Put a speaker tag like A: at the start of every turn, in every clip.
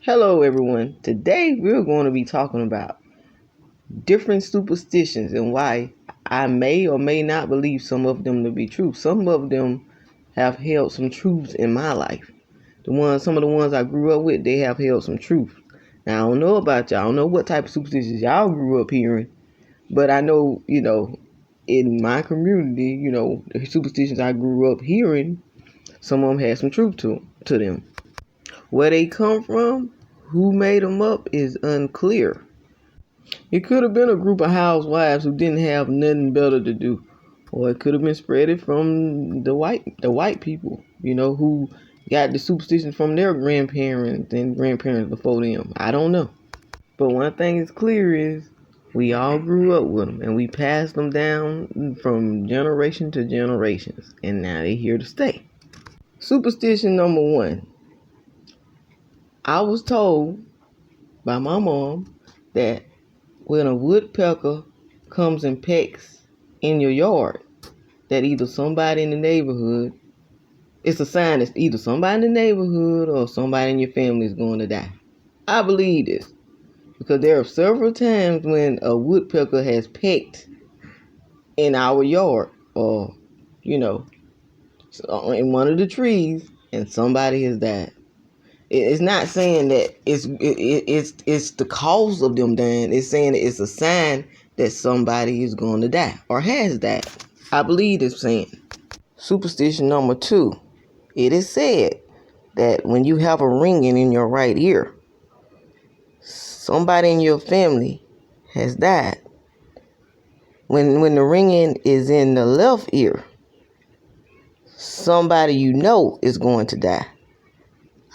A: Hello everyone. Today we're going to be talking about different superstitions and why I may or may not believe some of them to be true. Some of them have held some truths in my life. Some of the ones I grew up with, they have held some truth. Now I don't know about y'all. I don't know what type of superstitions y'all grew up hearing, but I know, in my community, the superstitions I grew up hearing, some of them had some truth to them. Where they come from, who made them up is unclear. It could have been a group of housewives who didn't have nothing better to do, or it could have been spread from the white people, who got the superstition from their grandparents and grandparents before them. I don't know, but one thing is clear is we all grew up with them and we passed them down from generation to generations, and now they're here to stay. Superstition number one. I was told by my mom that when a woodpecker comes and pecks in your yard, that either somebody in the neighborhood, it's a sign that either somebody in the neighborhood or somebody in your family is going to die. I believe this because there are several times when a woodpecker has pecked in our yard or, in one of the trees and somebody has died. It's not saying that it's the cause of them dying. It's saying that it's a sign that somebody is going to die or has died. I believe this saying. Superstition number two. It is said that when you have a ringing in your right ear, somebody in your family has died. When the ringing is in the left ear, somebody you know is going to die.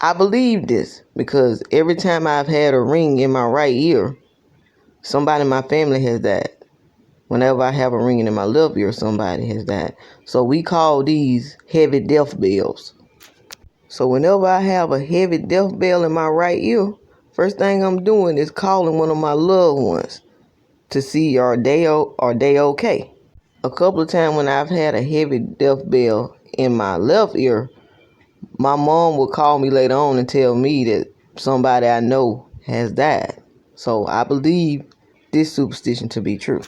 A: I believe this because every time I've had a ring in my right ear, somebody in my family has died. Whenever I have a ringing in my left ear, somebody has died. So we call these heavy death bells. So whenever I have a heavy death bell in my right ear, first thing I'm doing is calling one of my loved ones to see are they okay. A couple of times when I've had a heavy death bell in my left ear, my mom would call me later on and tell me that somebody I know has died. So I believe this superstition to be true.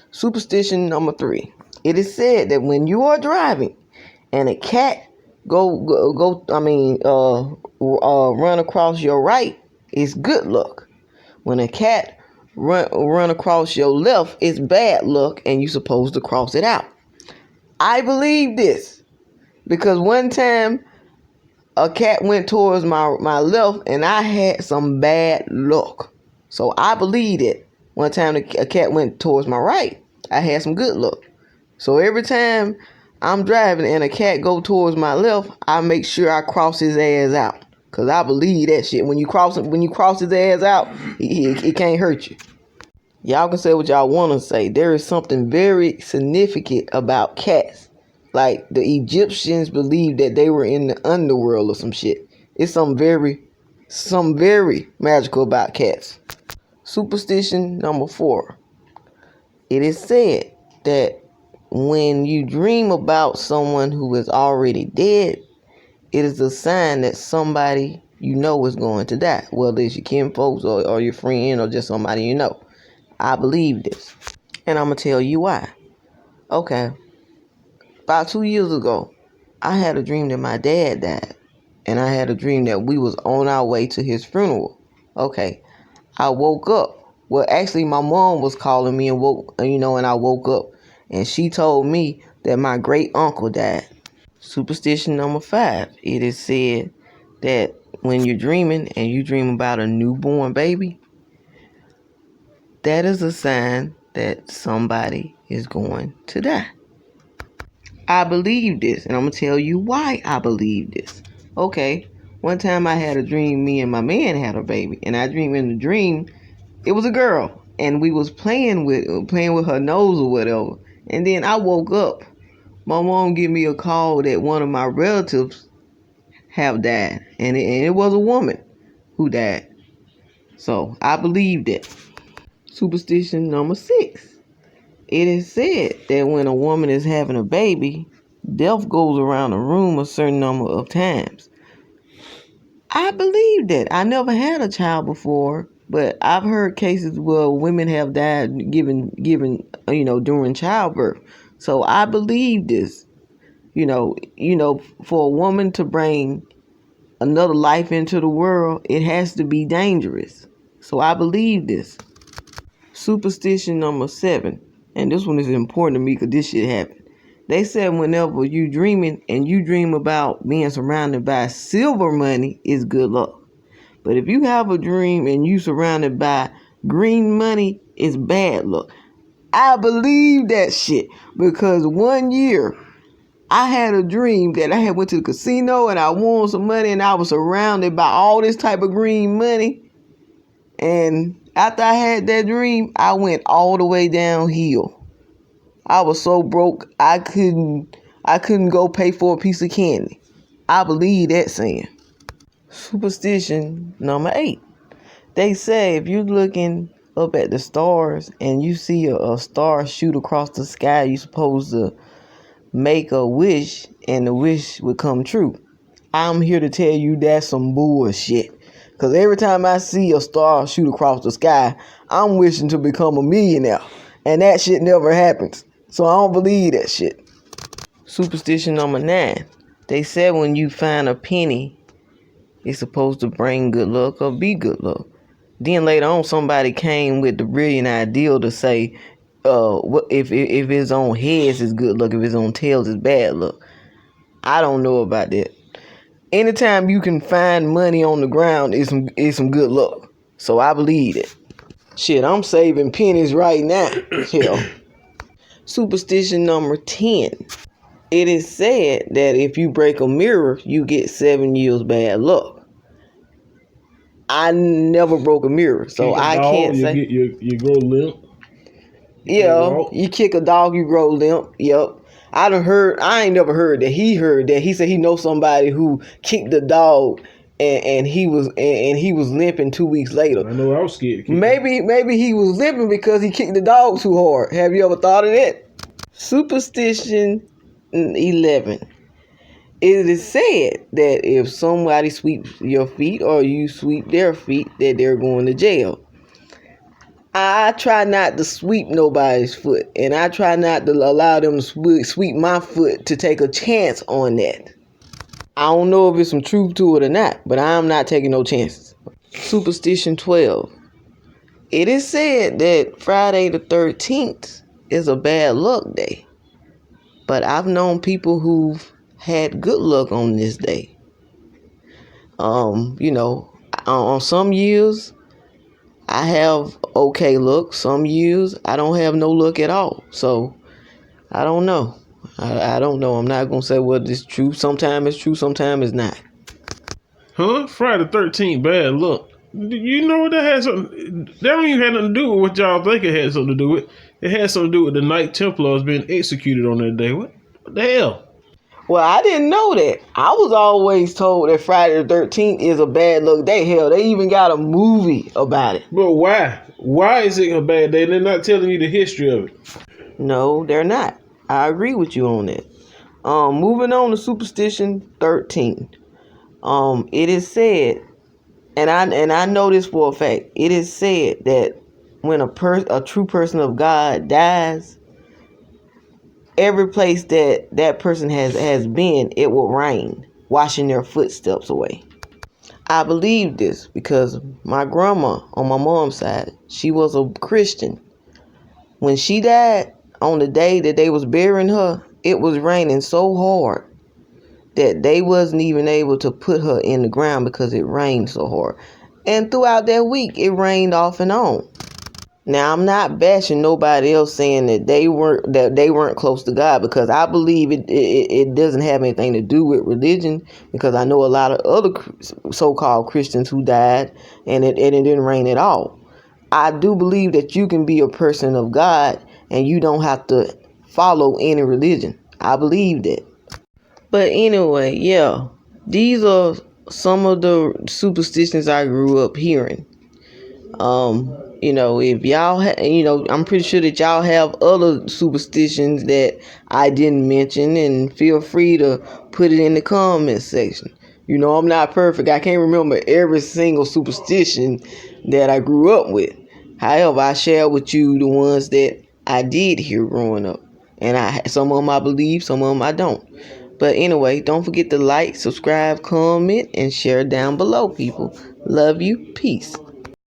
A: Superstition number three. It is said that when you are driving and a cat run across your right, it's good luck. When a cat run across your left, it's bad luck and you're supposed to cross it out. I believe this because one time a cat went towards my left and I had some bad luck. So I believe it. One time a cat went towards my right, I had some good luck. So every time I'm driving and a cat go towards my left, I make sure I cross his ass out. Cause I believe that shit. When you cross his ass out, he can't hurt you. Y'all can say what y'all want to say. There is something very significant about cats. Like the Egyptians believed that they were in the underworld or some shit. It's some very magical about cats. Superstition number 4. It is said that when you dream about someone who is already dead, it is a sign that somebody you know is going to die. Whether it's your kinfolks or your friend or just somebody you know. I believe this. And I'm going to tell you why. Okay. About 2 years ago, I had a dream that my dad died. And I had a dream that we was on our way to his funeral. Okay. I woke up. Well, actually, my mom was calling me and I woke up. And she told me that my great uncle died. Superstition number 5. It is said that when you're dreaming and you dream about a newborn baby, that is a sign that somebody is going to die. I believe this, and I'm going to tell you why I believe this. Okay, one time I had a dream, me and my man had a baby, and I dreamed in the dream, it was a girl, and we was playing with her nose or whatever, and then I woke up. My mom gave me a call that one of my relatives have died, and it was a woman who died. So I believed it. Superstition number 6. It is said that when a woman is having a baby, death goes around the room a certain number of times. I believe that. I never had a child before, but I've heard cases where women have died given during childbirth. So I believe this. For a woman to bring another life into the world, it has to be dangerous. So I believe this. Superstition number 7, and this one is important to me because this shit happened. They said whenever you dreaming and you dream about being surrounded by silver money is good luck. But if you have a dream and you surrounded by green money, it's bad luck. I believe that shit because one year I had a dream that I had went to the casino and I won some money and I was surrounded by all this type of green money. And after I had that dream, I went all the way downhill. I was so broke I couldn't go pay for a piece of candy. I believe that saying. Superstition number 8. They say if you're looking up at the stars and you see a star shoot across the sky, you're supposed to make a wish and the wish would come true. I'm here to tell you that's some bullshit. Because every time I see a star shoot across the sky, I'm wishing to become a millionaire. And that shit never happens. So I don't believe that shit. Superstition number 9. They said when you find a penny, it's supposed to bring good luck or be good luck. Then later on, somebody came with the brilliant idea to say, if it's on heads, it's good luck. If it's on tails, it's bad luck. I don't know about that. Anytime you can find money on the ground, it's some good luck. So I believe it. Shit, I'm saving pennies right now. Hell. Superstition number 10. It is said that if you break a mirror, you get 7 years bad luck. I never broke a mirror, so I can't say.
B: You grow limp.
A: Yeah, you kick a dog, you grow limp. Yep. I ain't never heard that. He heard that. He said he knows somebody who kicked the dog and he was limping 2 weeks later.
B: I know I was scared to kick
A: Maybe he was limping because he kicked the dog too hard. Have you ever thought of that? Superstition 11. It is said that if somebody sweeps your feet or you sweep their feet, that they're going to jail. I try not to sweep nobody's foot, and I try not to allow them to sweep my foot to take a chance on that. I don't know if it's some truth to it or not, but I'm not taking no chances. Superstition 12. It is said that Friday the 13th is a bad luck day, but I've known people who've had good luck on this day. On some years, I have okay luck. Some years I don't have no luck at all. So I don't know. I don't know. I'm not gonna say what is true. Sometimes it's true, sometimes it's not.
B: Huh? Friday the 13th, bad luck. You know what that had something? That don't even have nothing to do with what y'all think it had something to do with. It had something to do with the Knight Templars being executed on that day. What the hell?
A: Well, I didn't know that. I was always told that Friday the 13th is a bad luck day. Hell, they even got a movie about it.
B: But why? Why is it a bad day? They're not telling you the history of it.
A: No, they're not. I agree with you on that. Moving on to Superstition 13. It is said, and I know this for a fact. It is said that when a true person of God dies, every place that person has been, it will rain, washing their footsteps away. I believe this because my grandma on my mom's side, she was a Christian. When she died, on the day that they was burying her, it was raining so hard that they wasn't even able to put her in the ground because it rained so hard. And throughout that week, it rained off and on. Now, I'm not bashing nobody else saying that they weren't close to God, because I believe it doesn't have anything to do with religion, because I know a lot of other so-called Christians who died and it didn't rain at all. I do believe that you can be a person of God and you don't have to follow any religion. I believe that. But anyway, yeah, these are some of the superstitions I grew up hearing. If y'all I'm pretty sure that y'all have other superstitions that I didn't mention, and feel free to put it in the comment section. You know, I'm not perfect. I can't remember every single superstition that I grew up with. However, I share with you the ones that I did hear growing up. And some of them I believe, some of them I don't. But anyway, don't forget to like, subscribe, comment, and share down below, people. Love you. Peace.